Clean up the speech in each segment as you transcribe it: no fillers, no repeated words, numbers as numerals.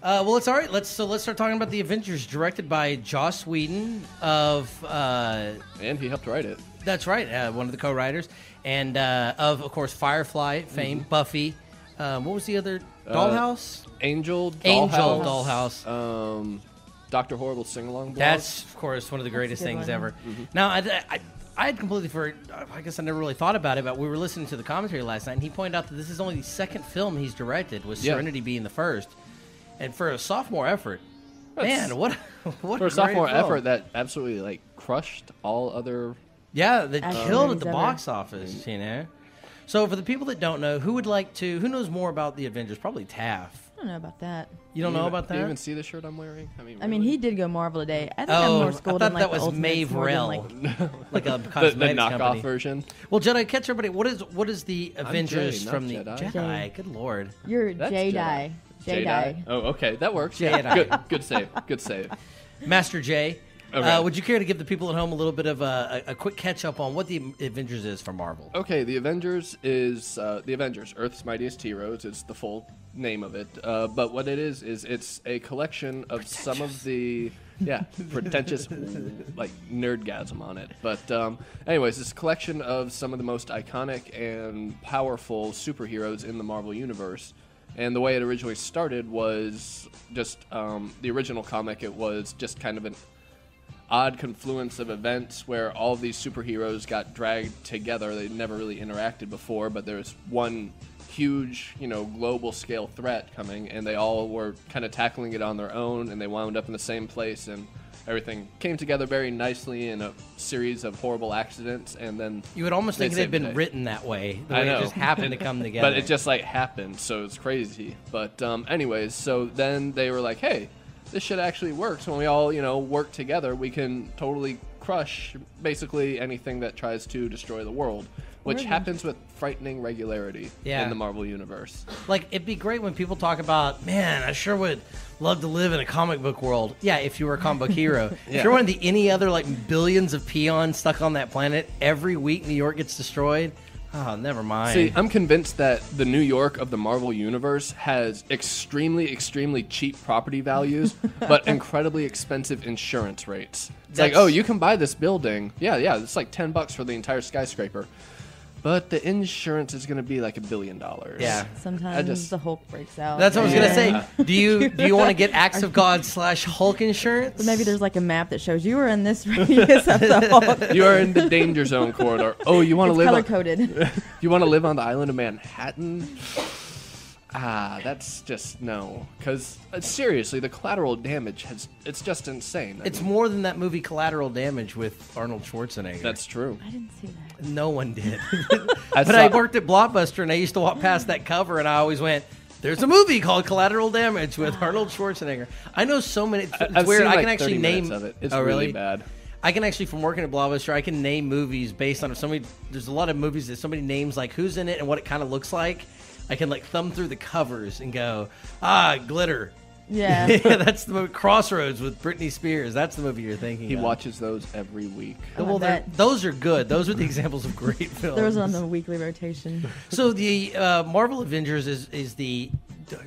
Well, it's all right. Let's start talking about the Avengers, directed by Joss Whedon and he helped write it. That's right, one of the co-writers, and of course, Firefly fame, Buffy. What was the other? Dollhouse? Angel Dollhouse. Dr. Horrible sing-along blog. That's, of course, one of the greatest things ever. Now, I had completely I guess I never really thought about it, but we were listening to the commentary last night, and he pointed out that this is only the second film he's directed, with Serenity being the first. And for a sophomore effort, what for a sophomore effort that absolutely crushed all other. Yeah, they killed at the box office, So for the people that don't know, who knows more about the Avengers? Probably Taff. I don't know about that. You don't know about that? Do you even see the shirt I'm wearing? I mean, he did go Marvel today. I think I'm more schooled in that was Ultimates Maverell, like a the cosmetics knockoff company. Version. Well, Jedi, catch everybody. What is the Avengers Jay, from the Jedi? Jedi? Good lord. You're That's Jedi. Jedi. Oh, okay, that works. Jedi. Good save. Good save. Master J. Okay. Would you care to give the people at home a little bit of a quick catch-up on what the Avengers is from Marvel? Okay, the Avengers is the Avengers, Earth's Mightiest Heroes. It's the full name of it. But what it is it's a collection of some of the pretentious nerdgasm on it. But anyways, it's a collection of some of the most iconic and powerful superheroes in the Marvel Universe. And the way it originally started was just the original comic. It was just kind of an odd confluence of events where all of these superheroes got dragged together. They'd never really interacted before, but there was one huge, global scale threat coming, and they all were kind of tackling it on their own, and they wound up in the same place, and everything came together very nicely in a series of horrible accidents, and then you would almost think they'd been written that way. I know. It just happened to come together. But it just happened, so it's crazy. But anyways, so then they were like, hey, this shit actually works. When we all, work together, we can totally crush basically anything that tries to destroy the world, which happens with frightening regularity in the Marvel Universe. It'd be great when people talk about, man, I sure would love to live in a comic book world. Yeah, if you were a comic book hero. If you're one of any other, billions of peons stuck on that planet, every week New York gets destroyed. Oh, never mind. See, I'm convinced that the New York of the Marvel Universe has extremely, extremely cheap property values, but incredibly expensive insurance rates. It's you can buy this building. Yeah, it's $10 for the entire skyscraper. But the insurance is going to be $1 billion. Yeah. Sometimes the Hulk breaks out. That's what I was going to say. Do you want to get Acts of God / Hulk insurance? But maybe there's a map that shows you are in this radius of the Hulk. You are in the danger zone corridor. Oh, you want to live color-coded. You want to live on the island of Manhattan? That's just no. Because seriously, the collateral damage it's just insane. It's more than that movie Collateral Damage with Arnold Schwarzenegger. That's true. I didn't see that. No one did. But I worked at Blockbuster, and I used to walk past that cover, and I always went, there's a movie called Collateral Damage with Arnold Schwarzenegger. I know so many. It's weird. I can actually name. Of it. It's really bad. I can actually, from working at Blockbuster, I can name movies based on if somebody. There's a lot of movies that somebody names who's in it and what it kind of looks like. I can thumb through the covers and go, Glitter. Yeah. That's the movie. Crossroads with Britney Spears. That's the movie you're thinking He of. watches those every week. Well, those are good. Those are the examples of great films. Those on the weekly rotation. So the Marvel Avengers is the,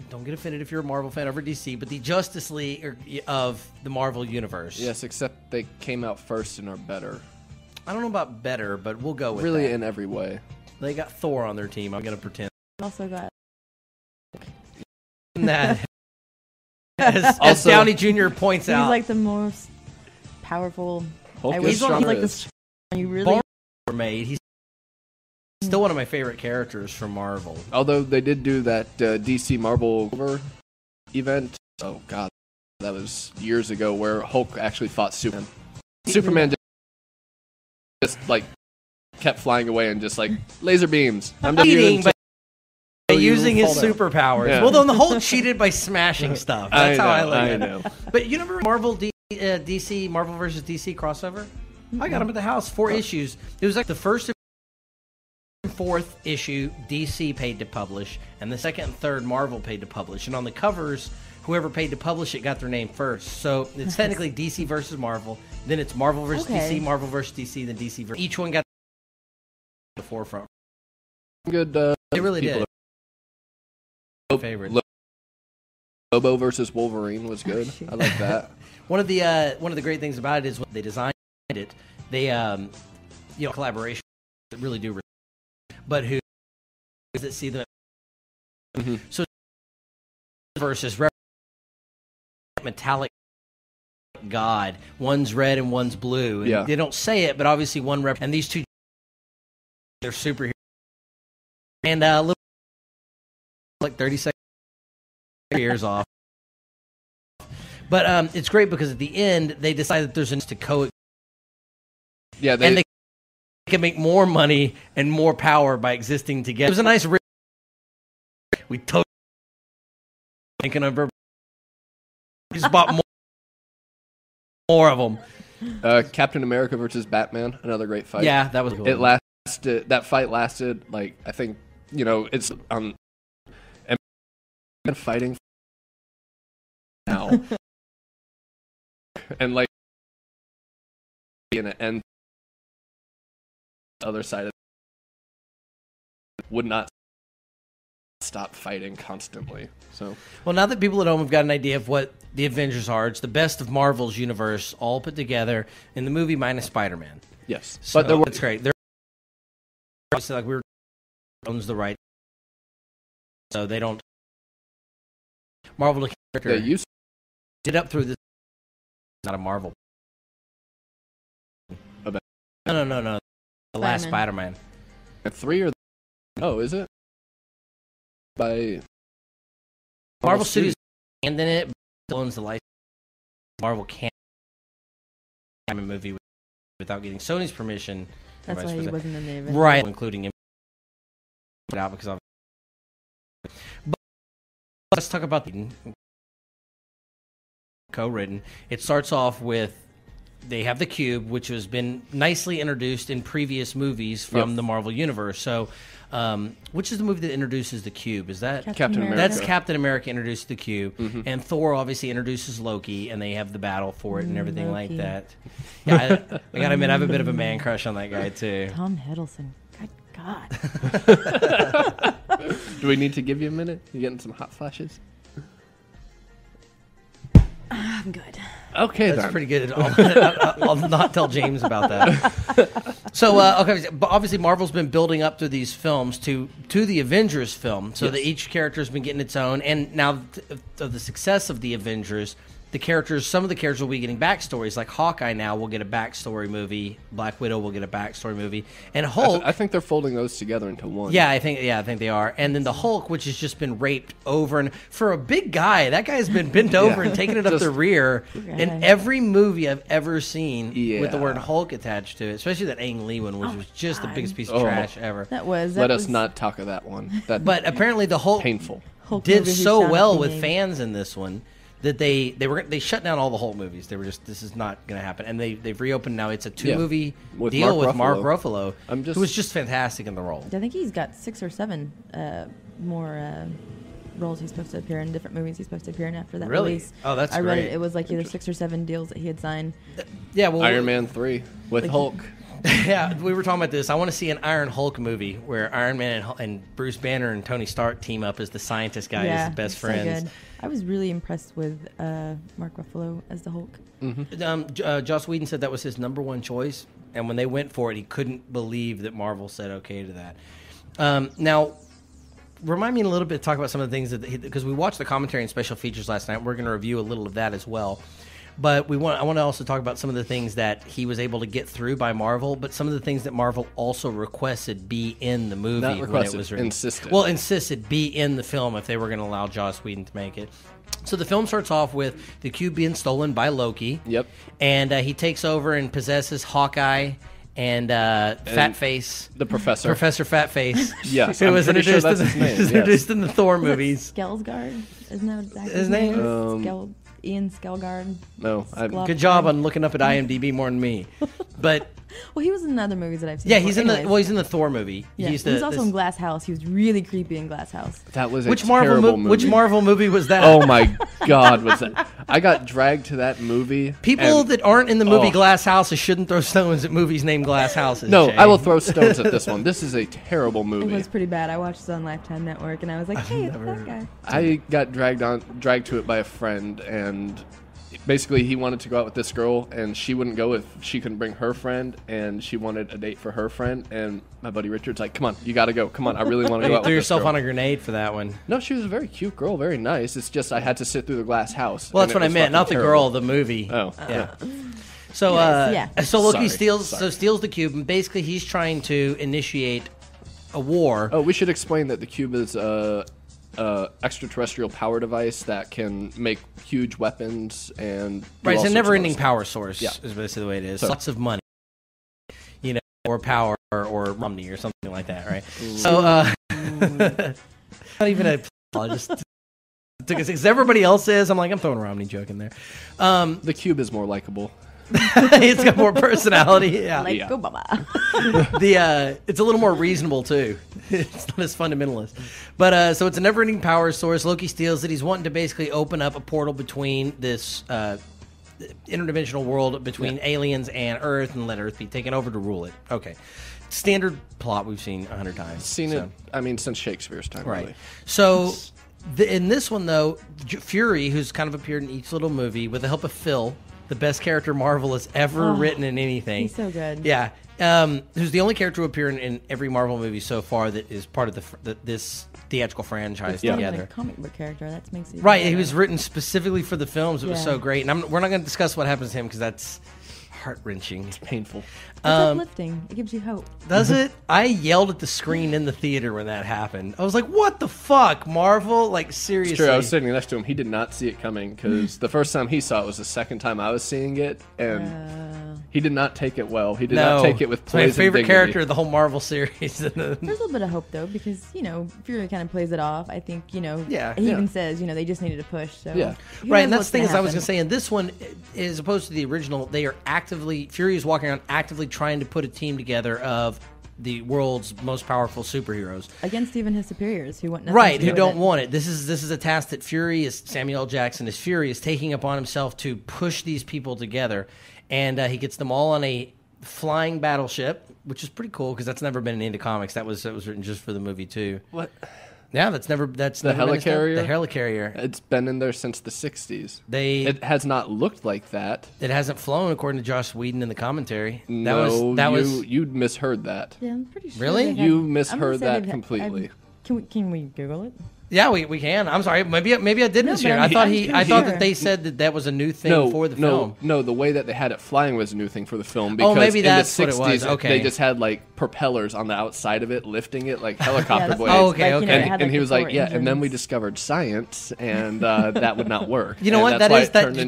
don't get offended if you're a Marvel fan over DC, but the Justice League of the Marvel Universe. Yes, except they came out first and are better. I don't know about better, but we'll go with really that. In every way. They got Thor on their team. I'm going to pretend. Also got that. As Downey Jr. points out. He's the most powerful. Hulk he's the you really made. He's still one of my favorite characters from Marvel. Although they did do that DC Marvel event. Oh, God. That was years ago where Hulk actually fought Superman. Superman just kept flying away and just laser beams. I'm just using his superpowers. Yeah. Well, then the Hulk cheated by smashing stuff. That's how I look at it. But you remember Marvel DC Marvel versus DC crossover? Mm-hmm. I got them at the house. 4 issues. It was the first and fourth issue DC paid to publish, and the second and third Marvel paid to publish. And on the covers, whoever paid to publish it got their name first. So it's technically DC versus Marvel. Then it's Marvel versus DC, Marvel versus DC, then DC versus. Each one got the forefront. Good. They really did. Favorite. Lobo versus Wolverine was good. I like that. One of the great things about it is when they designed it, they collaboration that really do, but who that see them. So versus metallic god, one's red and one's blue. And they don't say it, but obviously one and these two, they're superheroes. And a little like 30 seconds years off. But it's great because at the end they decide that there's a to coexist. Yeah, and they can make more money and more power by existing together. It was a nice. We totally thinking of her. We just bought more of them. Captain America versus Batman, another great fight. Yeah, that was cool. It lasted. That fight lasted like I think it's and fighting now, and like in an end, the other side of would not stop fighting constantly. So, well, now that people at home have got an idea of what the Avengers are, it's the best of Marvel's universe all put together in the movie minus Spider-Man. Yes, so, but it's great. They're obviously like owns the right, so they don't. Marvel character did up through this. Not a Marvel. No. The last Spider-Man. 3 or is it? By Marvel Studios and in it owns the license. Marvel can't have a movie without getting Sony's permission. That's why he wasn't in the event. Right, including him. Put out because of. But let's talk about the co-written. It starts off with they have the cube, which has been nicely introduced in previous movies from the Marvel Universe. So, which is the movie that introduces the cube? Is that Captain America? That's Captain America introduced the cube, and Thor obviously introduces Loki, and they have the battle for it and everything like that. Yeah, I gotta admit, I have a bit of a man crush on that guy too. Tom Hiddleston. Good God. Do we need to give you a minute? You getting some hot flashes? I'm good. Okay, that's pretty good. I'll not tell James about that. So, but obviously Marvel's been building up through these films to the Avengers film, so that each character has been getting its own. And now, of the success of the Avengers, some of the characters will be getting backstories. Like Hawkeye now will get a backstory movie. Black Widow will get a backstory movie, and Hulk. I think they're folding those together into one. Yeah, I think they are. And then the Hulk, which has just been raped over, and for a big guy, that guy's been bent over and taking it up the rear in every movie I've ever seen with the word Hulk attached to it. Especially that Ang Lee one, which was just the biggest piece of trash ever. Let us not talk of that one. But apparently the Hulk painful did so well with fans in this one. That they shut down all the Hulk movies. They were just, this is not going to happen, and they've reopened now. It's a 2-movie deal with Mark Ruffalo, who was just fantastic in the role. I think he's got 6 or 7 more roles he's supposed to appear in, different movies he's supposed to appear in after that release. Oh, that's great. I read it was like either 6 or 7 deals that he had signed. Yeah, well, Iron Man 3 with Hulk. Yeah, we were talking about this. I want to see an Iron Hulk movie where Iron Man and Bruce Banner and Tony Stark team up as the scientist guy, as the best friends. So good. I was really impressed with Mark Ruffalo as the Hulk. Joss Whedon said that was his number one choice, and when they went for it, he couldn't believe that Marvel said okay to that. Now, remind me a little bit, talk about some of the things because we watched the commentary and special features last night. We're going to review a little of that as well. But I want to also talk about some of the things that he was able to get through by Marvel, but some of the things that Marvel also requested be in the movie. Not requested, when it was insisted. Well, insisted be in the film if they were going to allow Joss Whedon to make it. So the film starts off with the cube being stolen by Loki. Yep. And he takes over and possesses Hawkeye and Fat Face. The Professor. Professor Fat Face. Yes, who was introduced, introduced in the Thor movies. Skelsgard? Isn't that exactly his name? Ian Skelgard. No, good job on looking up at IMDb more than me. But well, he was in other movies that I've seen. Yeah, he's in the Thor movie. Yeah. He was also in Glass House. He was really creepy in Glass House. That was which Marvel movie was that? Oh my God, was that? I got dragged to that movie. People that aren't in the movie Glass Houses shouldn't throw stones at movies named Glass Houses. No, Jay. I will throw stones at this one. This is a terrible movie. It was pretty bad. I watched it on Lifetime Network, and I was like, hey, it's that guy. I got dragged to it by a friend, and basically he wanted to go out with this girl, and she wouldn't go if she couldn't bring her friend, and she wanted a date for her friend, and my buddy Richard's like, come on, you got to go. Come on, I really want to go out with this girl. Threw yourself on a grenade for that one. No, she was a very cute girl, very nice. It's just I had to sit through the glass house. Well, that's what I meant, not the girl, the movie. Oh. Yeah. So, so Loki steals the cube, and basically he's trying to initiate a war. Oh, we should explain that the cube is extraterrestrial power device that can make huge weapons and right. It's a never-ending power source. Yeah. Is basically the way it is. So, lots of money, or power, or Romney, or something like that, right? So, not even a. Just took us because everybody else is. I'm like, I'm throwing a Romney joke in there. The cube is more likable. It's got more personality. Yeah. Like Obama. It's a little more reasonable too. It's not as fundamentalist. But so it's a never-ending power source. Loki steals it. He's wanting to basically open up a portal between this interdimensional world between aliens and Earth, and let Earth be taken over to rule it. Okay. Standard plot we've seen 100 times. Seen it. I mean, since Shakespeare's time. Right. Really. So. In this one, though, Fury, who's kind of appeared in each little movie with the help of Phil, the best character Marvel has ever written in anything. He's so good. Yeah. Who's the only character to appear in every Marvel movie so far that is part of this theatrical franchise together. Like a comic book character. That makes it right. better. He was written specifically for the films. It was so great. And we're not going to discuss what happens to him because that's heart-wrenching. It's painful. It's uplifting. It gives you hope. Does it? I yelled at the screen in the theater when that happened. I was like, what the fuck, Marvel? Like, seriously. It's true. I was sitting next to him. He did not see it coming because the first time he saw it was the second time I was seeing it, and he did not take it well. He did not take it with poise. My favorite character of the whole Marvel series. There's a little bit of hope, though, because, Fury kind of plays it off. I think, he even says, they just needed a push. So right, and that's the thing is I was going to say, in this one, as opposed to the original, they are Fury is walking around actively trying to put a team together of the world's most powerful superheroes against even his superiors who want nothing right, to do who with don't it. want it. This is a task that Samuel L. Jackson is taking upon himself to push these people together, and he gets them all on a flying battleship, which is pretty cool because that's never been in the comics. That was written just for the movie too. What? Yeah, that's the helicarrier. The helicarrier. It's been in there since the '60s. It has not looked like that. It hasn't flown, according to Joss Whedon in the commentary. You misheard that. Yeah, I'm pretty sure. Really? You misheard that completely. Can we Google it? Yeah, we can. I'm sorry. Maybe I did mishear. I thought that they said that was a new thing for the film. No, the way that they had it flying was a new thing for the film. Because maybe that's in the 60s, what it was. Okay. They just had like propellers on the outside of it, lifting it like helicopter blades. Oh, okay. And he was like, and then we discovered science, and that would not work. You know what?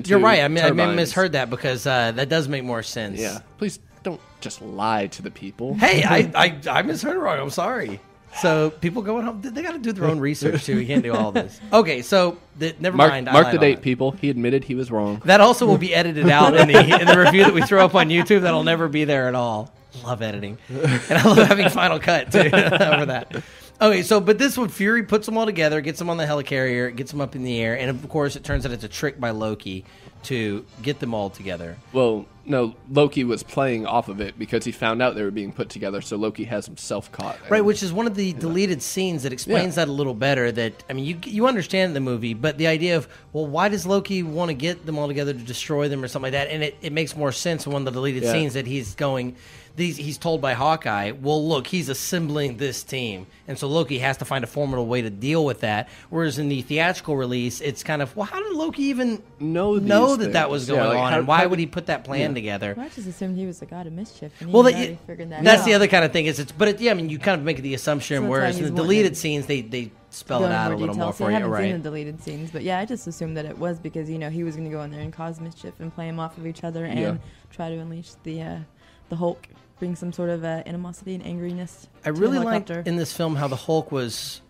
You're right. I misheard that because that does make more sense. Yeah. Please don't just lie to the people. Hey, I misheard it wrong. I'm sorry. So people going home, they got to do their own research too. We can't do all this. Okay, so never mind. Mark the date, people. He admitted he was wrong. That also will be edited out in the review that we throw up on YouTube. That'll never be there at all. Love editing, and I love having Final Cut too over that. Okay, but this one, Fury puts them all together, gets them on the helicarrier, gets them up in the air, and of course it turns out it's a trick by Loki to get them all together. Well, no, Loki was playing off of it because he found out they were being put together, so Loki has himself caught. Right, which is one of the deleted scenes that explains that a little better. That, I mean, you understand the movie, but the idea of, well, why does Loki want to get them all together to destroy them or something like that? And it makes more sense in one of the deleted scenes that he's told by Hawkeye, well, look, he's assembling this team. And so Loki has to find a formidable way to deal with that. Whereas in the theatrical release, it's kind of, well, how did Loki even know that was going on? And why would he put that plan together? Well, I just assumed he was the god of mischief. And he figured that that's out. the other kind of thing. You kind of make the assumption, whereas in the deleted scenes, they spell it out a little more for you. I haven't seen the deleted scenes, but I just assumed that it was because, he was going to go in there and cause mischief and play them off of each other and try to unleash the Hulk. Bring some sort of animosity and angriness. I really liked in this film how the Hulk was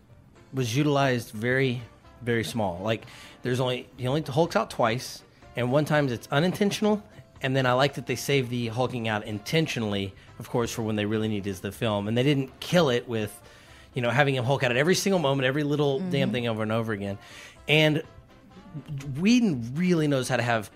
utilized very, very small. Like he only hulks out twice, and one time it's unintentional. And then I like that they saved the hulking out intentionally, of course, for when they really need is the film, and they didn't kill it with, having him hulk out at every single moment, every little damn thing over and over again. And Whedon really knows how to have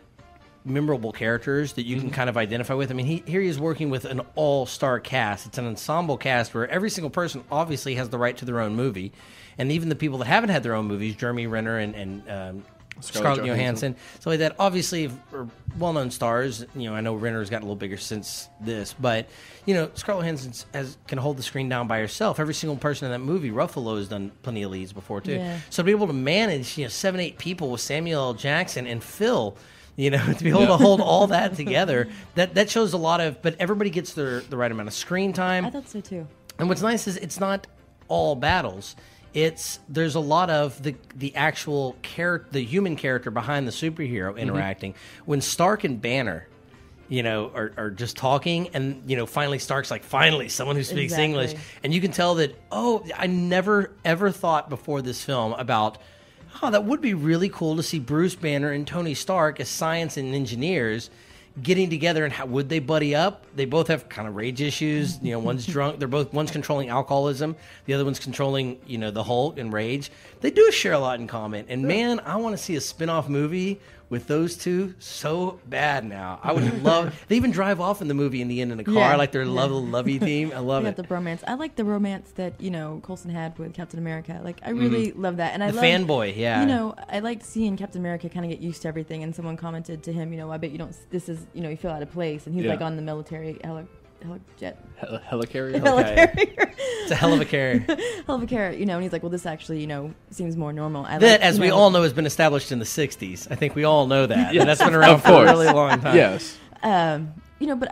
memorable characters that you can kind of identify with. I mean, here he is working with an all-star cast. It's an ensemble cast where every single person obviously has the right to their own movie. And even the people that haven't had their own movies, Jeremy Renner and Scarlett Johansson, so like that, obviously are well-known stars. I know Renner's gotten a little bigger since this, but Scarlett Johansson can hold the screen down by herself. Every single person in that movie, Ruffalo has done plenty of leads before too. Yeah. So to be able to manage 7-8 people with Samuel L. Jackson and Phil, to be able to hold all that together, that shows a lot of. But everybody gets the right amount of screen time. I thought so too. And what's nice is it's not all battles. There's a lot of the actual the human character behind the superhero interacting. When Stark and Banner, are just talking, and finally Stark's like, finally someone who speaks English, and you can tell that. Oh, I never ever thought before this film about. Oh, that would be really cool to see Bruce Banner and Tony Stark as science and engineers getting together, and how would they buddy up? They both have kind of rage issues. One's drunk. One's controlling alcoholism. The other one's controlling, the Hulk and rage. They do share a lot in common. And man, I want to see a spin-off movie with those two so bad now. I would love. They even drive off in the movie in the end in a car, like their lovey theme. I love it. The bromance. I like the romance that Coulson had with Captain America. Like I really love that, and I love fanboy. Yeah, I liked seeing Captain America kind of get used to everything. And someone commented to him, I bet you don't. This is you feel out of place, and he's like on the military helicarrier. Helicarrier. It's a hell of a carrier. Hell of a carrier, and he's like, well, this actually, sees more normal. As we all know, has been established in the 60s. I think we all know that. Yeah, that's been around for a really long time. Yes. But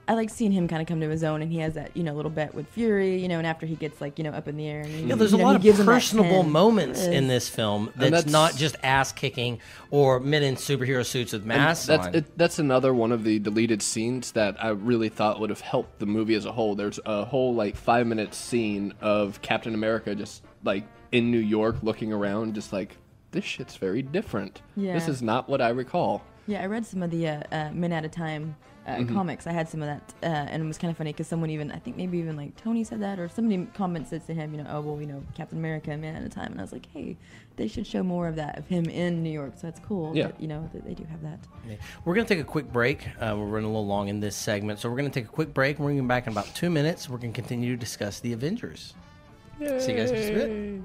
I liked seeing him kind of come to his own, and he has that, little bet with Fury, and after he gets up in the air. And there's a lot of personable moments in this film that's not just ass kicking or men in superhero suits with masks on. That's another one of the deleted scenes that I really thought would have helped the movie as a whole. There's a whole 5-minute scene of Captain America just in New York looking around, just this shit's very different. Yeah. This is not what I recall. Yeah, I read some of the Men at a Time comics. I had some of that, and it was kind of funny because someone I think maybe even Tony said that, or somebody commented to him, Captain America and Man at a Time, and I was like, hey, they should show more of that of him in New York. So that's cool. Yeah. That they do have that. Yeah. We're gonna take a quick break. We're running a little long in this segment, so we're gonna take a quick break. We're gonna be back in about 2 minutes. We're gonna continue to discuss the Avengers. Yay. See you guys in just a bit.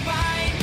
Mine.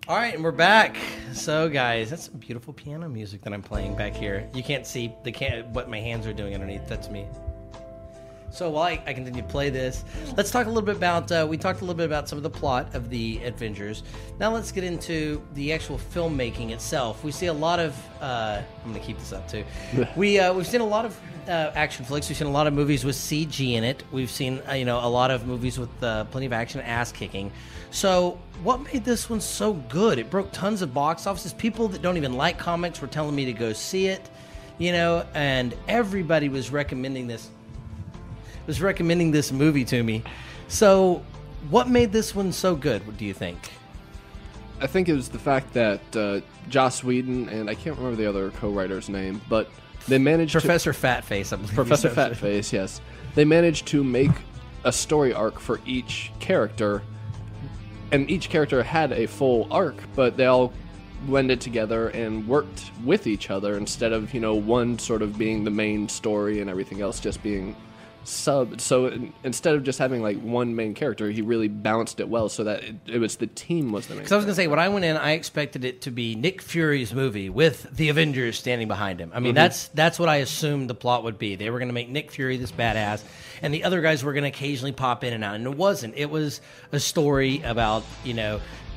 All right, and we're back. So, guys, that's some beautiful piano music that I'm playing back here. You can't see what my hands are doing underneath. That's me. So while I continue to play this, let's talk a little bit about, we talked a little bit about some of the plot of the Avengers. Now let's get into the actual filmmaking itself. We see a lot of, I'm going to keep this up too. We've seen a lot of action flicks. We've seen a lot of movies with CG in it. We've seen, a lot of movies with plenty of action, ass kicking. So what made this one so good? It broke tons of box offices. People that don't even like comics were telling me to go see it, and everybody was recommending this movie to me. So what made this one so good? What do you think? I think it was the fact that Joss Whedon and I can't remember the other co-writer's name, but they managed Professor Fatface, I believe. Professor Fatface, yes. They managed to make a story arc for each character, and each character had a full arc, but they all blended together and worked with each other instead of, one sort of being the main story and everything else just being sub. So instead of just having like one main character, he really balanced it well so that it was the team was the main. Because I was going to say, when I went in, I expected it to be Nick Fury's movie with the Avengers standing behind him. I mean, that's what I assumed the plot would be. They were going to make Nick Fury this badass, and the other guys were going to occasionally pop in and out. And it wasn't. It was a story about,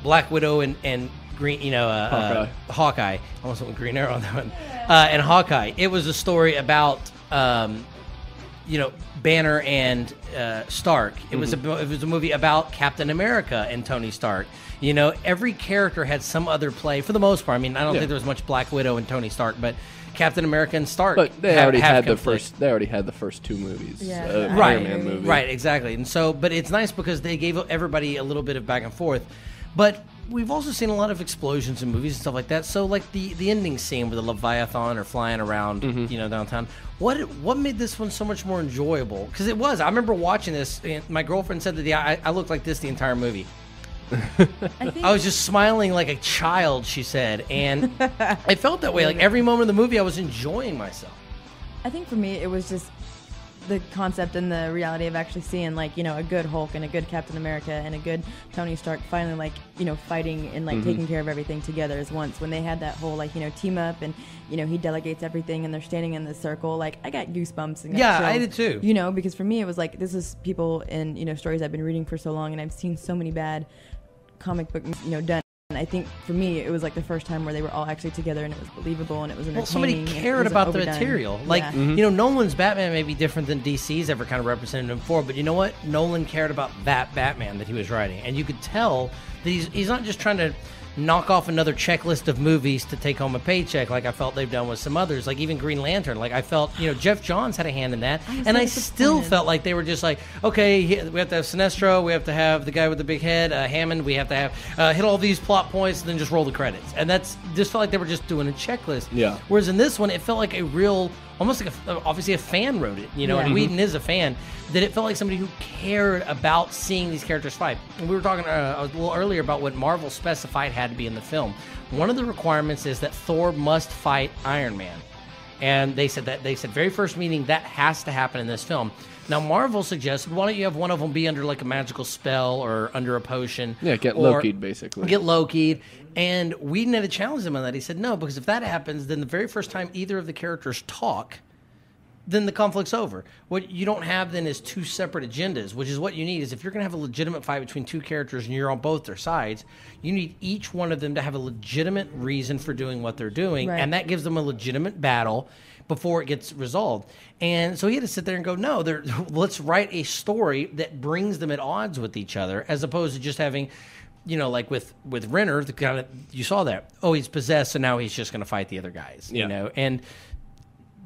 Black Widow and Green, Hawkeye. I almost went with Green Arrow on that one. And Hawkeye. It was a story about Banner and Stark. It was a movie about Captain America and Tony Stark. Every character had some other play for the most part. I mean, I don't think there was much Black Widow and Tony Stark, but Captain America and Stark. But they already had the first. They already had the first two movies. Iron Man movie. Right, exactly. And so, but it's nice because they gave everybody a little bit of back and forth. But we've also seen a lot of explosions in movies and stuff like that. So, like the ending scene where the Leviathan are flying around, downtown. What made this one so much more enjoyable? Because it was. I remember watching this, and my girlfriend said that I looked like this the entire movie. I was just smiling like a child, she said, and I felt that way. Like every moment of the movie, I was enjoying myself. I think for me, it was just the concept and the reality of actually seeing a good Hulk and a good Captain America and a good Tony Stark finally fighting and taking care of everything together as once. When they had that whole team up and he delegates everything and they're standing in the circle, I got goosebumps and got chills, I did too. Because for me it was this is people in stories I've been reading for so long, and I've seen so many bad comic book done. And I think for me, it was the first time where they were all actually together and it was believable and it was entertaining. Well, somebody cared about the material. Nolan's Batman may be different than DC's ever kind of represented him for, but you know what? Nolan cared about that Batman that he was writing. And you could tell that he's not just trying to knock off another checklist of movies to take home a paycheck like I felt they've done with some others, like even Green Lantern. I felt, Jeff Johns had a hand in that, and I still felt like they were just okay, we have to have Sinestro, we have to have the guy with the big head, Hammond, we have to have hit all these plot points and then just roll the credits. And that's just felt like they were just doing a checklist. Yeah. Whereas in this one, it felt like a real, almost like obviously a fan wrote it, and Whedon is a fan, that it felt like somebody who cared about seeing these characters fight. And we were talking a little earlier about what Marvel specified had to be in the film. One of the requirements is that Thor must fight Iron Man. And they said very first meeting that has to happen in this film. Now Marvel suggested, why don't you have one of them be under a magical spell or under a potion? Yeah, get Loki'd basically. Get Loki'd. And Whedon had to challenge him on that. He said no, because if that happens, then the very first time either of the characters talk, then the conflict's over. What you don't have then is two separate agendas, which is what you need. Is if you're going to have a legitimate fight between two characters and you're on both their sides, you need each one of them to have a legitimate reason for doing what they're doing, and that gives them a legitimate battle before it gets resolved. And so he had to sit there and go, no, let's write a story that brings them at odds with each other, as opposed to just having, with Renner, the kind of, you saw that. Oh, he's possessed, so now he's just going to fight the other guys. And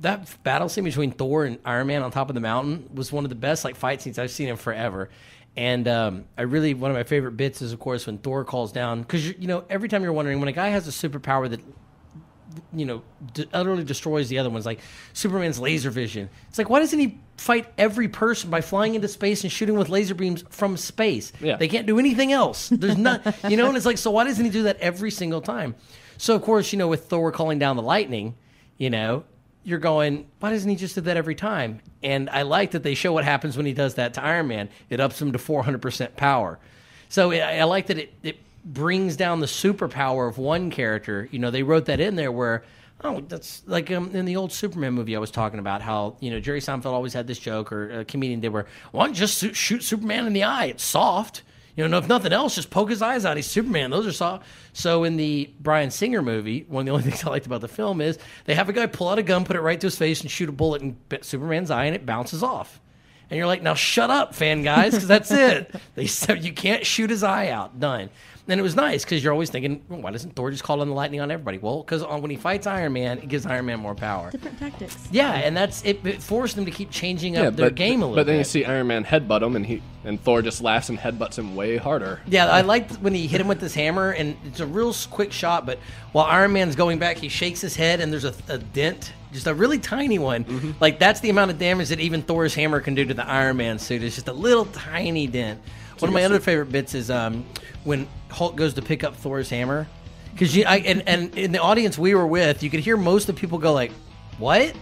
that battle scene between Thor and Iron Man on top of the mountain was one of the best fight scenes I've seen in forever. And one of my favorite bits is, of course, when Thor calls down, because every time you're wondering, when a guy has a superpower that utterly destroys the other ones, like Superman's laser vision, it's why doesn't he fight every person by flying into space and shooting with laser beams from space? They can't do anything else. There's not, and it's so why doesn't he do that every single time? So of course, with Thor calling down the lightning, you're going, why doesn't he just do that every time? And I like that they show what happens when he does that to Iron Man. It ups him to 400% power. So I like that it brings down the superpower of one character. They wrote that in there where, that's like in the old Superman movie I was talking about, how, Jerry Seinfeld always had this joke, or a comedian did, where, why don't you just shoot Superman in the eye? It's soft. If nothing else, just poke his eyes out. He's Superman. Those are soft. So in the Bryan Singer movie, one of the only things I liked about the film is they have a guy pull out a gun, put it right to his face, and shoot a bullet in Superman's eye, and it bounces off. And you're like, now shut up, fan guys, because that's it. They said you can't shoot his eye out. Done. And it was nice because you're always thinking, well, why doesn't Thor just call on the lightning on everybody? Well, because when he fights Iron Man, it gives Iron Man more power. Different tactics. Yeah, and it forced them to keep changing up their game a little bit. But then you see Iron Man headbutt him, and Thor just laughs and headbutts him way harder. Yeah, I liked when he hit him with his hammer, and it's a real quick shot, but while Iron Man's going back, he shakes his head, and there's a dent, just a really tiny one. Mm-hmm. Like, that's the amount of damage that even Thor's hammer can do to the Iron Man suit. It's just a little tiny dent. One of my other favorite bits is when Hulk goes to pick up Thor's hammer, because and in the audience we were with, you could hear most of the people go like, "What?"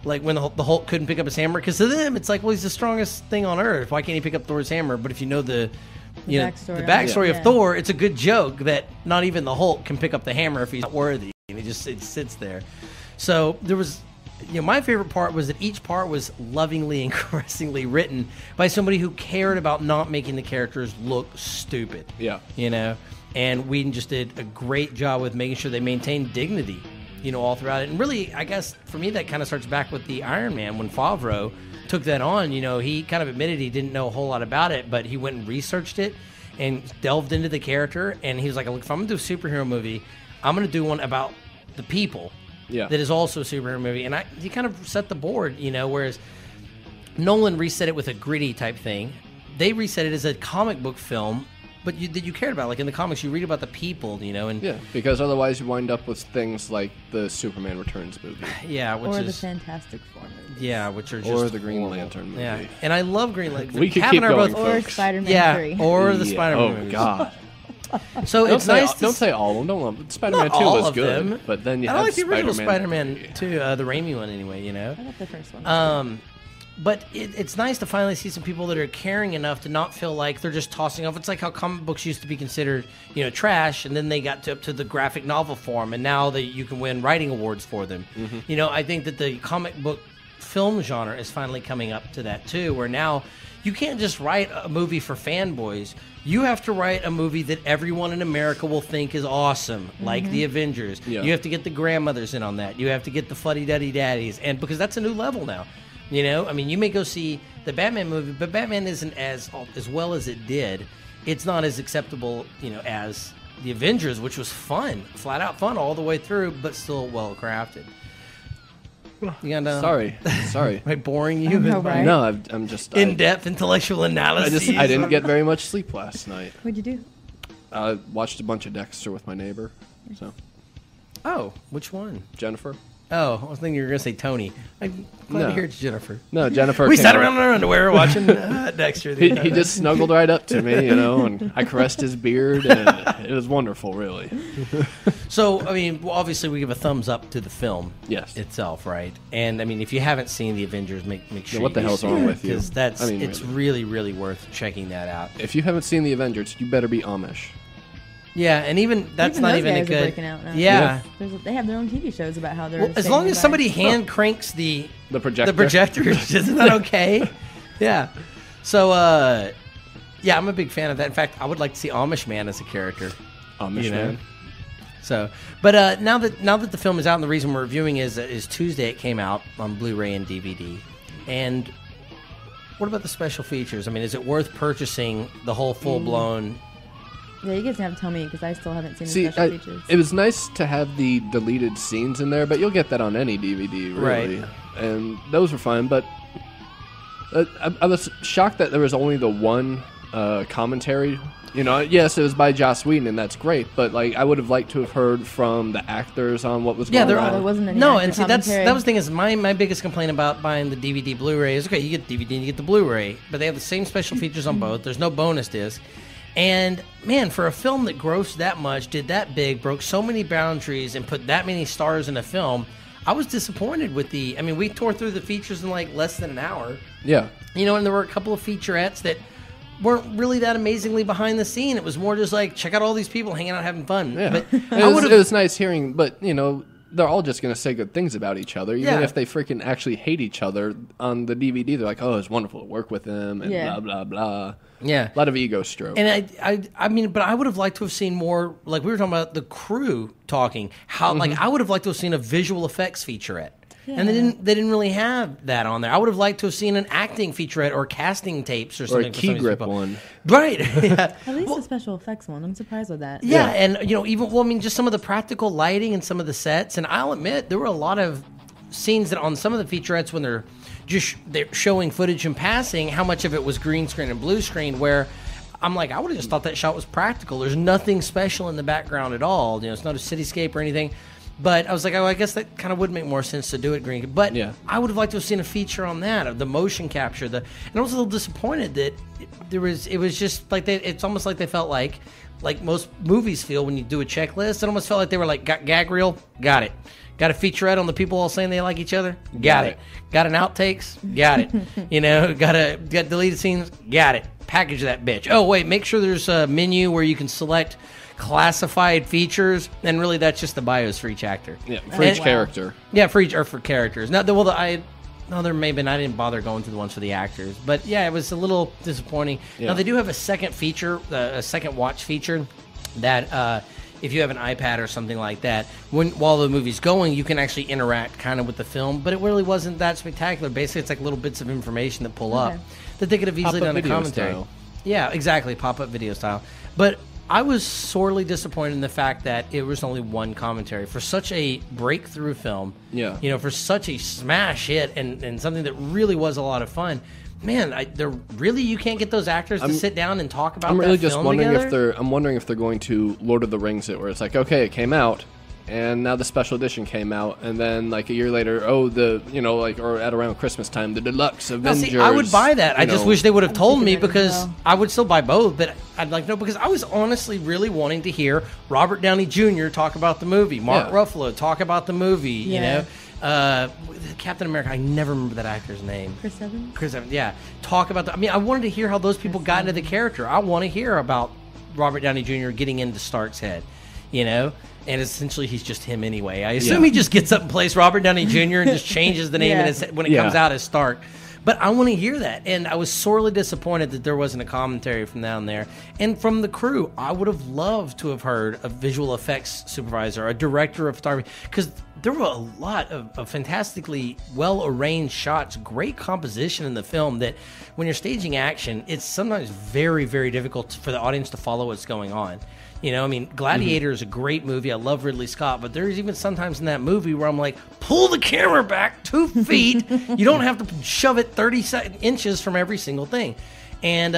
Like when the Hulk couldn't pick up his hammer, because to them it's like, well, he's the strongest thing on earth. Why can't he pick up Thor's hammer? But if you know the backstory of Thor, it's a good joke that not even the Hulk can pick up the hammer if he's not worthy, and it sits there. So there was. My favorite part was that each part was lovingly and caressingly written by somebody who cared about not making the characters look stupid. Yeah. And Whedon just did a great job with making sure they maintained dignity, all throughout it. And really, I guess, for me, that kind of starts back with the Iron Man. When Favreau took that on, he kind of admitted he didn't know a whole lot about it, but he went and researched it and delved into the character. And he was like, look, if I'm going to do a superhero movie, I'm going to do one about the people. Yeah. That is also a superhero movie. And he kind of set the board, whereas Nolan reset it with a gritty type thing. They reset it as a comic book film, but that you cared about. Like in the comics, you read about the people, and yeah, because otherwise you wind up with things like the Superman Returns movie. Yeah, or the Fantastic Four movies. Yeah, which are just or the Green Lantern movie. Yeah, and I love Green Lantern. We could keep going, folks. Or Spider-Man 3. Or the Spider-Man movies. Oh God. So it's nice. Don't say all of them. Don't. Spider-Man 2 was good, them. But then you have like the original Spider-Man 2, the Raimi one anyway. I like the first one. But it's nice to finally see some people that are caring enough to not feel like they're just tossing off. It's like how comic books used to be considered, trash, and then they got up to the graphic novel form, and now you can win writing awards for them. Mm-hmm. I think that the comic book film genre is finally coming up to that too, where now you can't just write a movie for fanboys. You have to write a movie that everyone in America will think is awesome, like the Avengers. Yeah. You have to get the grandmothers in on that. You have to get the fuddy-duddy daddies, and because that's a new level now. I mean, you may go see the Batman movie, but Batman isn't as well as it did. It's not as acceptable, as the Avengers, which was fun, flat out fun all the way through, but still well crafted. You got Sorry. Am I boring you? No, I'm just in-depth intellectual analysis. I didn't get very much sleep last night. What'd you do? I watched a bunch of Dexter with my neighbor. So. Oh, which one? Jennifer. Oh, I was thinking you were going to say Tony. I'm glad to hear it's Jennifer. No, Jennifer. We sat around in our underwear watching Dexter. He just snuggled right up to me, and I caressed his beard, and it was wonderful, really. So, I mean, obviously we give a thumbs up to the film itself, right? And, I mean, if you haven't seen The Avengers, make sure what the hell's wrong with you? Because it's really, really worth checking that out. If you haven't seen The Avengers, you better be Amish. Yeah, and that's not even a good. Breaking out now. Yeah, they have their own TV shows about how they're. As long as somebody hand cranks the projector, isn't that okay? Yeah. So, yeah, I'm a big fan of that. In fact, I would like to see Amish Man as a character. Amish Man. So, but now that the film is out, and the reason we're reviewing is Tuesday it came out on Blu-ray and DVD. And what about the special features? I mean, is it worth purchasing the whole full-blown? Yeah, you guys have to tell me because I still haven't seen the special features. It was nice to have the deleted scenes in there, but you'll get that on any DVD, really. Right. And those were fine, but I was shocked that there was only the one commentary. Yes, it was by Joss Whedon, and that's great, but I would have liked to have heard from the actors on what was going on. There wasn't any and see, that was the thing is my biggest complaint about buying the DVD Blu-ray is, okay, you get the DVD and you get the Blu-ray, but they have the same special features on both. There's no bonus disc. And, man, for a film that grossed that much, did that big, broke so many boundaries, and put that many stars in a film, I was disappointed with we tore through the features in, less than an hour. Yeah. And there were a couple of featurettes that weren't really that amazingly behind the scene. It was more just like, check out all these people hanging out having fun. Yeah. But it was nice hearing, but they're all just going to say good things about each other, even if they freaking actually hate each other. On the DVD, they're like, oh, it's wonderful to work with them, and blah, blah, blah. Yeah. A lot of ego stroke. And I mean, but I would have liked to have seen more, like we were talking about the crew talking, how, like, I would have liked to have seen a visual effects featurette. Yeah. And they didn't really have that on there. I would have liked to have seen an acting featurette or casting tapes or something. Or a key grip one. Right. Yeah. At least a special effects one. I'm surprised with that. Yeah, and just some of the practical lighting and some of the sets. And I'll admit, there were a lot of scenes that on some of the featurettes when they're showing footage in passing, how much of it was green screen and blue screen, where I'm like, I would have just thought that shot was practical. There's nothing special in the background at all. It's not a cityscape or anything. But I was like, I guess that kind of would make more sense to do it green. But I would have liked to have seen a feature on that, of the motion capture. And I was a little disappointed that it was just like it's almost like they felt like most movies feel when you do a checklist. It almost felt like they were like, got gag reel? Got it. Got a featurette on the people all saying they like each other? Got it. Got an outtakes? Got it. Got deleted scenes? Got it. Package that bitch. Oh, wait, make sure there's a menu where you can select classified features, and really that's just the bios for each actor. Yeah, for each character. Yeah, for characters. Now, there may have been. I didn't bother going to the ones for the actors, but yeah, it was a little disappointing. Yeah. Now they do have a second feature, a second watch feature that if you have an iPad or something like that, while the movie's going, you can actually interact kind of with the film, but it really wasn't that spectacular. Basically, it's like little bits of information that pull up that they could have easily done a commentary. Style. Yeah, exactly, pop-up video style. But I was sorely disappointed in the fact that it was only one commentary for such a breakthrough film. Yeah, for such a smash hit and something that really was a lot of fun. Man, you can't get those actors to sit down and talk about. I'm really just wondering together? I'm wondering if they're going to Lord of the Rings it, where it's like, okay, it came out, and now the special edition came out, and then like a year later, or at around Christmas time, the deluxe Avengers. See, I would buy that. I just wish they would have told me, because I would still buy both, but I'd like to know, because I was honestly really wanting to hear Robert Downey Jr. talk about the movie, Mark Ruffalo talk about the movie, Captain America, I never remember that actor's name. Chris Evans, yeah. Talk about I wanted to hear how those people got into the character. I want to hear about Robert Downey Jr. getting into Stark's head, and essentially he's just him anyway. I assume he just gets up and plays Robert Downey Jr. and just changes the name when it comes out as Stark. But I want to hear that, and I was sorely disappointed that there wasn't a commentary from down there. And from the crew, I would have loved to have heard a visual effects supervisor, a director of photography, because there were a lot of fantastically well-arranged shots, great composition in the film that when you're staging action, it's sometimes very, very difficult for the audience to follow what's going on. Gladiator is a great movie. I love Ridley Scott, but there's even sometimes in that movie where I'm like, pull the camera back 2 feet. You don't have to shove it 30 inches from every single thing. And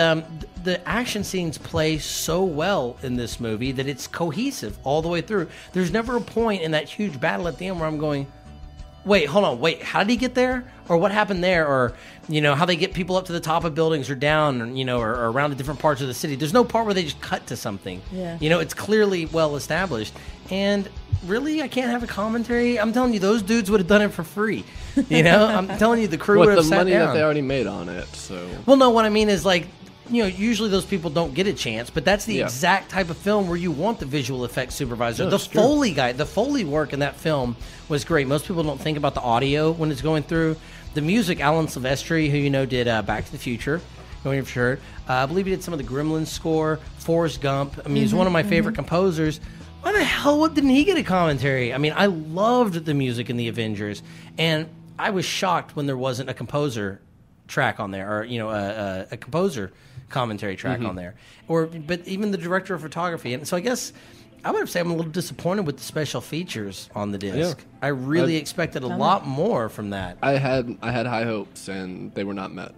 the action scenes play so well in this movie that it's cohesive all the way through. There's never a point in that huge battle at the end where I'm going, wait, hold on, how did he get there? Or what happened there? Or, how they get people up to the top of buildings or down, or around the different parts of the city. There's no part where they just cut to something. Yeah. It's clearly well established. And really, I can't have a commentary? I'm telling you, those dudes would have done it for free. I'm telling you, the crew would have sat down. With the money that they already made on it, so. Well, no, what I mean is usually those people don't get a chance, but that's the exact type of film where you want the visual effects supervisor. No, the Foley guy, the Foley work in that film was great. Most people don't think about the audio when it's going through. The music, Alan Silvestri, who did Back to the Future, going for sure. I believe he did some of the Gremlins score, Forrest Gump. He's one of my favorite composers. Why the hell didn't he get a commentary? I loved the music in the Avengers, and I was shocked when there wasn't a composer track on there, or a composer commentary track on there, but even the director of photography. And so I guess I would have said I'm a little disappointed with the special features on the disc. Yeah. I really expected a lot more from that. I had high hopes, and they were not met.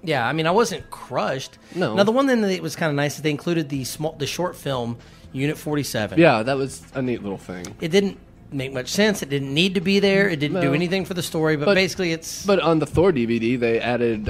Yeah, I wasn't crushed. No. Now the one thing that was kind of nice is they included the short film Unit 47. Yeah, that was a neat little thing. It didn't make much sense. It didn't need to be there. It didn't do anything for the story, but basically it's. But on the Thor DVD, they added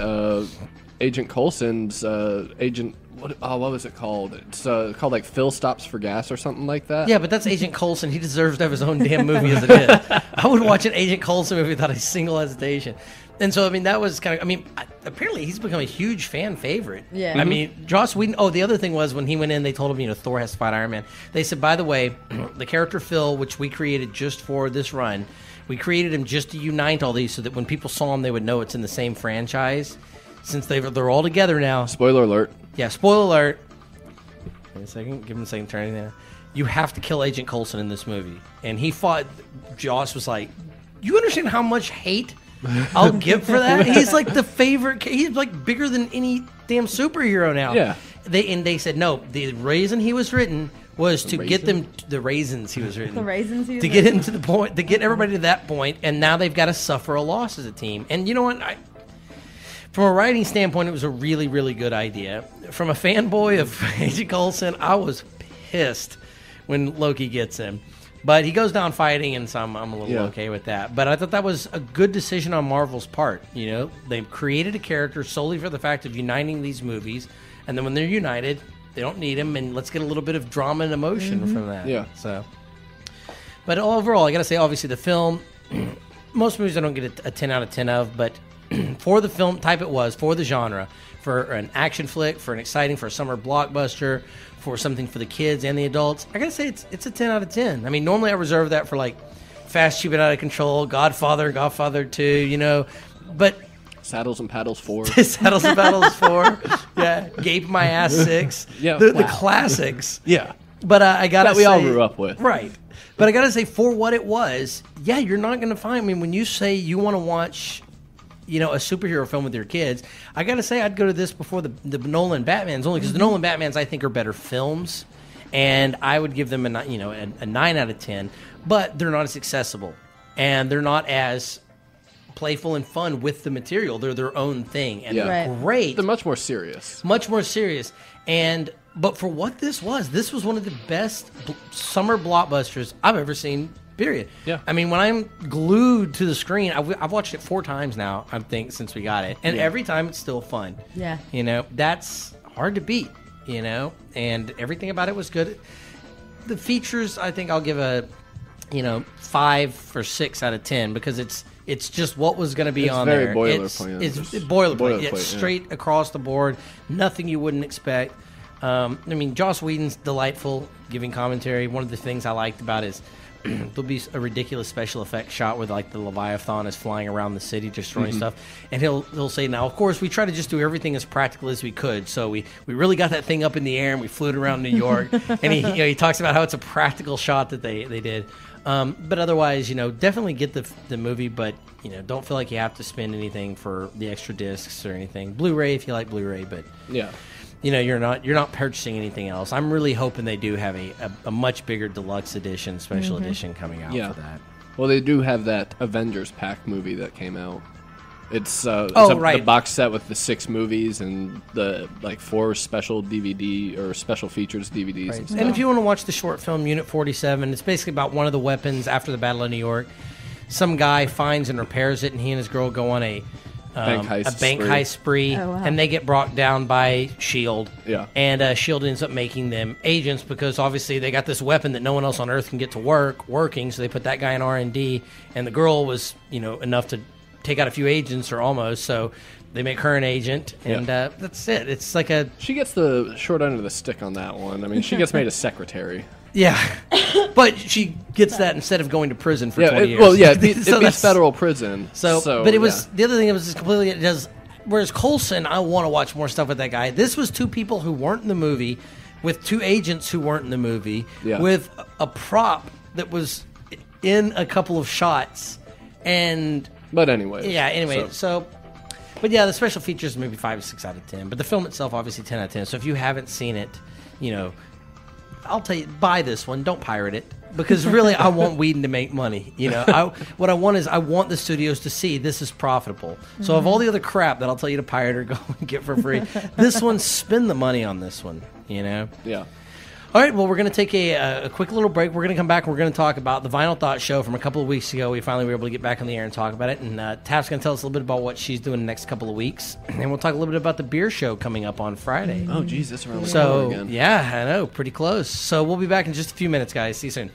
Agent Coulson's Agent. What was it called? It's called like Phil Stops for Gas or something like that. Yeah, but that's Agent Coulson. He deserves to have his own damn movie as it is. I would watch an Agent Coulson movie without a single hesitation. And so, I mean, that was kind of, I mean, apparently he's become a huge fan favorite. Yeah. I mean, Joss Whedon, the other thing was when he went in, they told him, you know, Thor has to fight Iron Man. They said, by the way, the character Phil, which we created just for this run, we created him just to unite all these so that when people saw him, they would know it's in the same franchise. Since they're all together now. Spoiler alert. Yeah, spoiler alert. Wait a second. Give him a second. Turn it down. You have to kill Agent Coulson in this movie. And he fought. Joss was like, you understand how much hate I'll get for that? He's like the favorite. He's like bigger than any damn superhero now. Yeah. They said no. The reason he was written was to get them the raisins he was written. The raisins he was to get him to the point, to get everybody to that point, and now they've got to suffer a loss as a team. And you know what? From a writing standpoint, it was a really, really good idea. From a fanboy of Agent Coulson, I was pissed when Loki gets him. But he goes down fighting, and so I'm a little okay with that. But I thought that was a good decision on Marvel's part. You know, they created a character solely for the fact of uniting these movies, and then when they're united, they don't need him, and let's get a little bit of drama and emotion from that. Yeah. So, but overall, I got to say, obviously, the film, most movies I don't get a 10 out of 10 of, but for the film type it was, for the genre, for an action flick, for an exciting, for a summer blockbuster, for something for the kids and the adults, I gotta say it's a 10 out of 10. I mean, normally I reserve that for like Fast, Cheap, and Out of Control, Godfather 2, you know, but Saddles and Paddles 4. Saddles and Paddles 4, yeah, Gape My Ass 6, yeah, the classics. Yeah, but I gotta that say, we all grew up with, right? But I gotta say, for what it was, yeah, you're not gonna find. I mean, when you say you want to watch, you know, a superhero film with your kids, I gotta say I'd go to this before the Nolan Batmans, only because the Nolan Batmans I think are better films, and I would give them a 9 out of 10. But they're not as accessible, and they're not as playful and fun with the material. They're their own thing, and they're great. They're much more serious. Much more serious. But for what this was one of the best summer blockbusters I've ever seen. Period. Yeah. I mean, when I'm glued to the screen, I've watched it 4 times now, I think, since we got it. And every time it's still fun. Yeah. You know, that's hard to beat, you know, and everything about it was good. The features, I think I'll give a, 5 or 6 out of 10 because it's just what was going to be on there. It's boilerplate. It's straight across the board. Nothing you wouldn't expect. I mean, Joss Whedon's delightful giving commentary. One of the things I liked about is there'll be a ridiculous special effects shot where like the Leviathan is flying around the city destroying stuff, and he'll say, now of course we try to just do everything as practical as we could, so we really got that thing up in the air and we flew it around New York. And he talks about how it's a practical shot that they did, but otherwise, definitely get the movie, but don't feel like you have to spend anything for the extra discs or anything. Blu-ray if you like Blu-ray, but you're not purchasing anything else. I'm really hoping they do have a much bigger deluxe edition, special edition coming out for that. Well, they do have that Avengers pack movie that came out. It's the box set with the 6 movies and the 4 special DVD or special features DVDs. Right. And if you want to watch the short film Unit 47, it's basically about one of the weapons after the Battle of New York. Some guy finds and repairs it, and he and his girl go on a bank heist spree, and they get brought down by S.H.I.E.L.D. Yeah. And S.H.I.E.L.D. ends up making them agents because obviously they got this weapon that no one else on Earth can get to working, so they put that guy in R&D, and the girl was, enough to take out a few agents, or almost, so they make her an agent, and that's it. It's like She gets the short end of the stick on that one. I mean, she gets made a secretary. Yeah, but she gets that instead of going to prison for 20 years. Well, it'd be federal prison. But it was the other thing. It was just completely. It does. Whereas Coulson, I want to watch more stuff with that guy. This was 2 people who weren't in the movie, with 2 agents who weren't in the movie, with a prop that was in a couple of shots, and. But anyway. Yeah. Anyway, so. But yeah, the special features maybe 5 or 6 out of 10. But the film itself, obviously 10 out of 10. So if you haven't seen it, I'll tell you, buy this one. Don't pirate it, because really, I want Whedon to make money. What I want is I want the studios to see this is profitable. So of all the other crap that I'll tell you to pirate or go and get for free, this one, spend the money on this one. Yeah. All right, well, we're going to take a quick little break. We're going to come back and we're going to talk about the Vinyl Thought show from a couple of weeks ago. We finally were able to get back on the air and talk about it. And Taff's going to tell us a little bit about what she's doing the next couple of weeks. And we'll talk a little bit about the beer show coming up on Friday. Oh, geez, that's around the corner again. Yeah, I know, pretty close. So we'll be back in just a few minutes, guys. See you soon.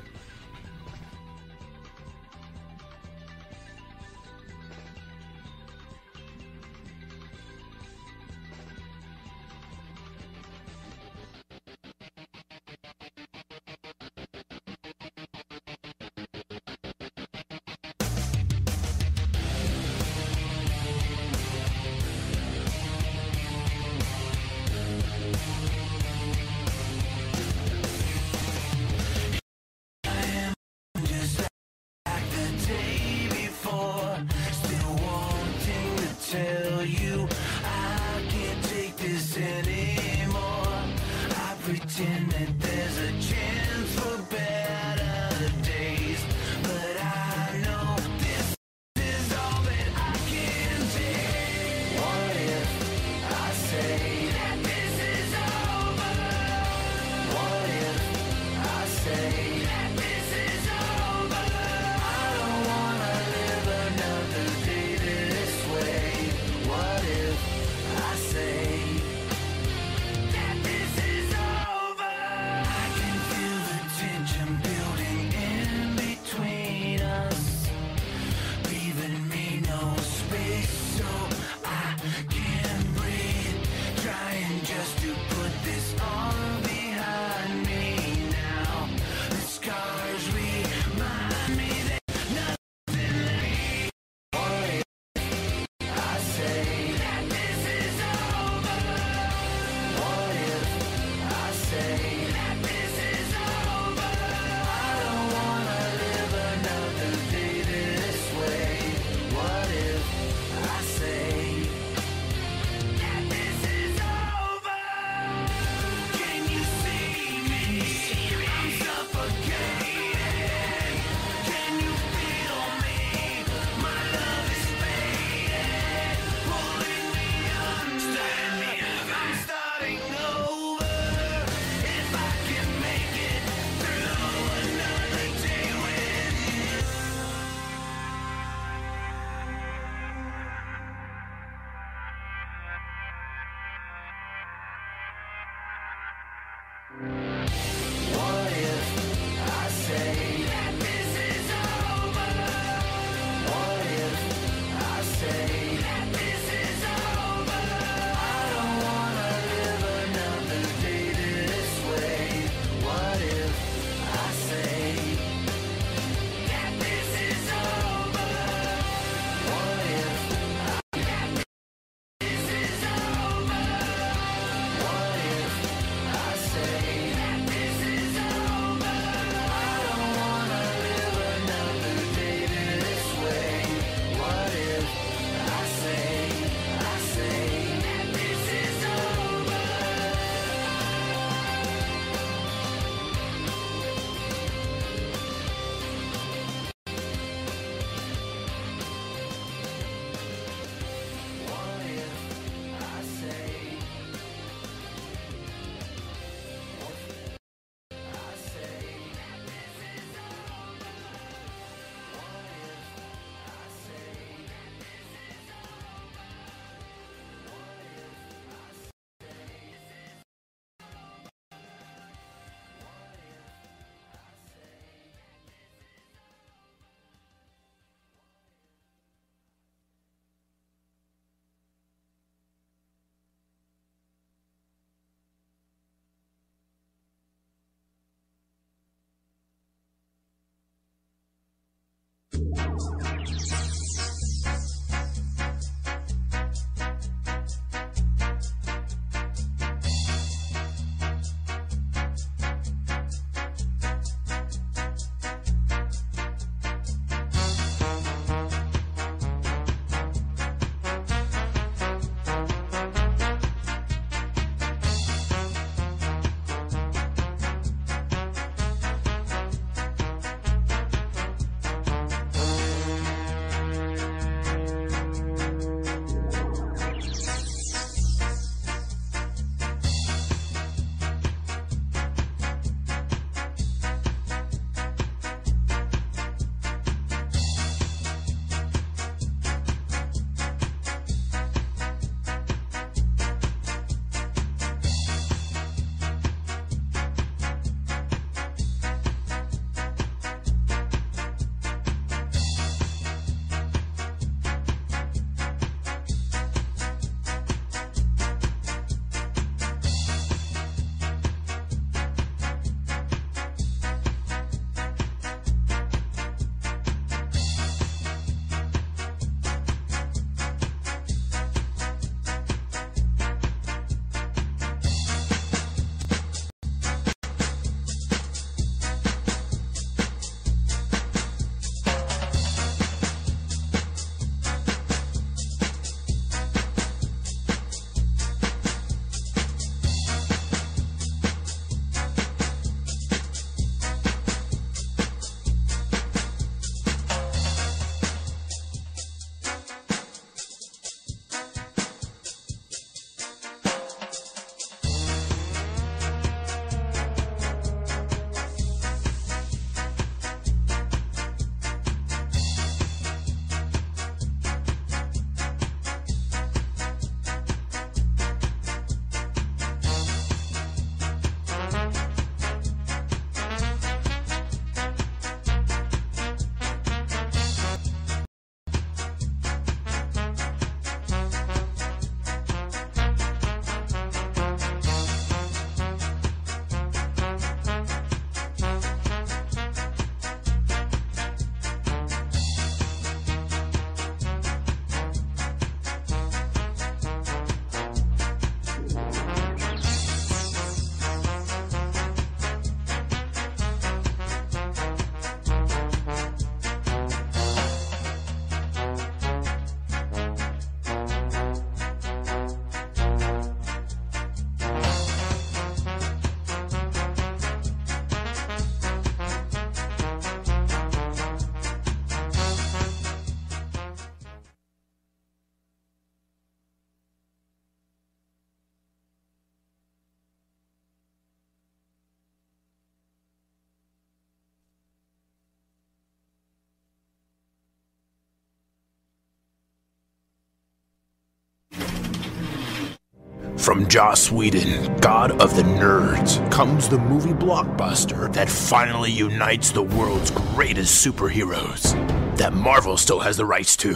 From Joss Whedon, god of the nerds, comes the movie blockbuster that finally unites the world's greatest superheroes that Marvel still has the rights to.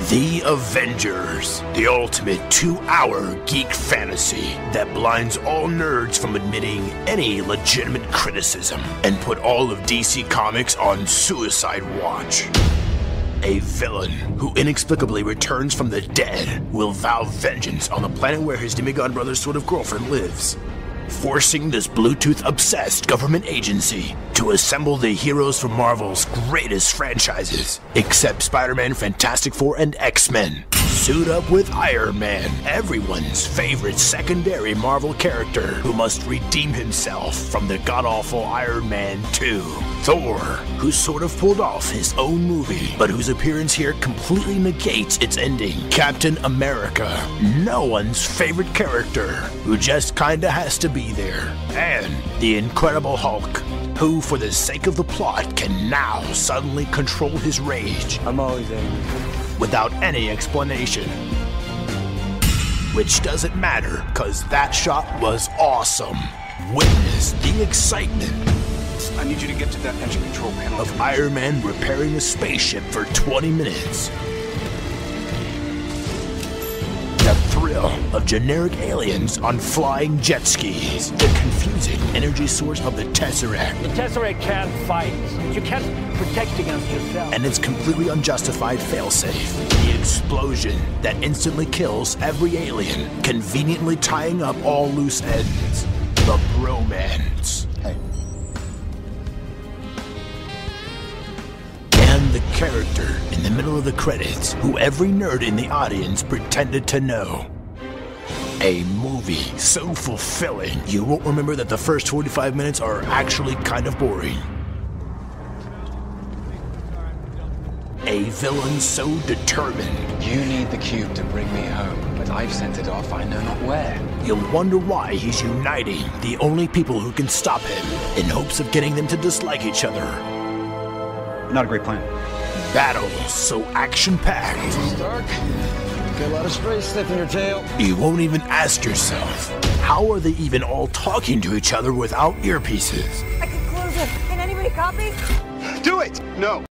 The Avengers, the ultimate 2-hour geek fantasy that blinds all nerds from admitting any legitimate criticism and put all of DC Comics on suicide watch. A villain who inexplicably returns from the dead will vow vengeance on the planet where his demigod brother's sort of girlfriend lives, forcing this Bluetooth-obsessed government agency to assemble the heroes from Marvel's greatest franchises, except Spider-Man, Fantastic Four, and X-Men. Suit up with Iron Man, everyone's favorite secondary Marvel character who must redeem himself from the god-awful Iron Man 2. Thor, who sort of pulled off his own movie, but whose appearance here completely negates its ending. Captain America, no one's favorite character, who just kinda has to be there. And the Incredible Hulk, who, for the sake of the plot, can now suddenly control his rage. I'm always angry. Without any explanation. Which doesn't matter, cause that shot was awesome. Witness the excitement. I need you to get to that engine control panel. Of Iron Man repairing a spaceship for 20 minutes. The thrill of generic aliens on flying jet skis. The confusing energy source of the Tesseract. The Tesseract can't fight. You can't protect against yourself. And its completely unjustified failsafe. The explosion that instantly kills every alien, conveniently tying up all loose ends. The bromance. Hey. And the character in the middle of the credits, who every nerd in the audience pretended to know. A movie so fulfilling, you won't remember that the first 45 minutes are actually kind of boring. A villain so determined. You need the cube to bring me home, but I've sent it off I know not where. You'll wonder why he's uniting the only people who can stop him in hopes of getting them to dislike each other. Not a great plan. Battles so action-packed. Stark, got a lot of stray stuff in your tail. You won't even ask yourself, how are they even all talking to each other without earpieces? I can close it. Can anybody copy? Do it! No.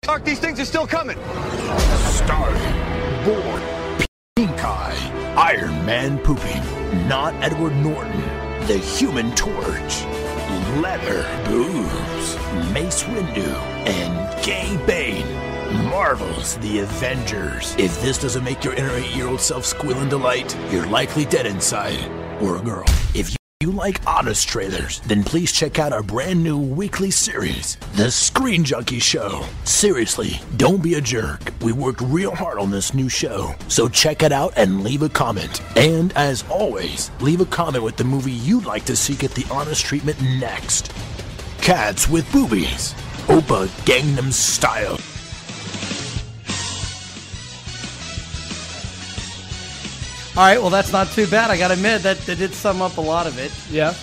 Stark, these things are still coming. Stark, Born, Pink Eye, Iron Man pooping, not Edward Norton, the Human Torch, Leather Boobs, Mace Windu, and Gay Bane. Marvel's The Avengers. If this doesn't make your inner 8-year-old self squeal in delight, you're likely dead inside. Or a girl. If you like honest trailers, then please check out our brand new weekly series, The Screen Junkie Show. Seriously, don't be a jerk. We worked real hard on this new show, so check it out and leave a comment. And as always, leave a comment with the movie you'd like to see get the honest treatment next. Cats with Boobies. Oppa Gangnam Style. All right, well, that's not too bad. I got to admit, that did sum up a lot of it. Yeah.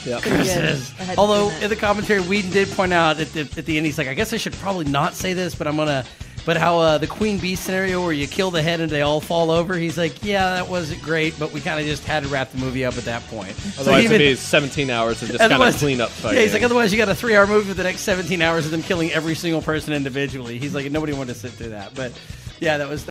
Although, in the commentary, Whedon did point out at the end, he's like, I guess I should probably not say this, but I'm going to... But how the Queen Bee scenario where you kill the head and they all fall over, he's like, yeah, that wasn't great, but we kind of just had to wrap the movie up at that point. Otherwise, it'd be 17 hours of just kind of clean up fighting. Yeah, he's like, otherwise you got a 3-hour movie with the next 17 hours of them killing every single person individually. He's like, nobody wanted to sit through that. But, yeah, that was...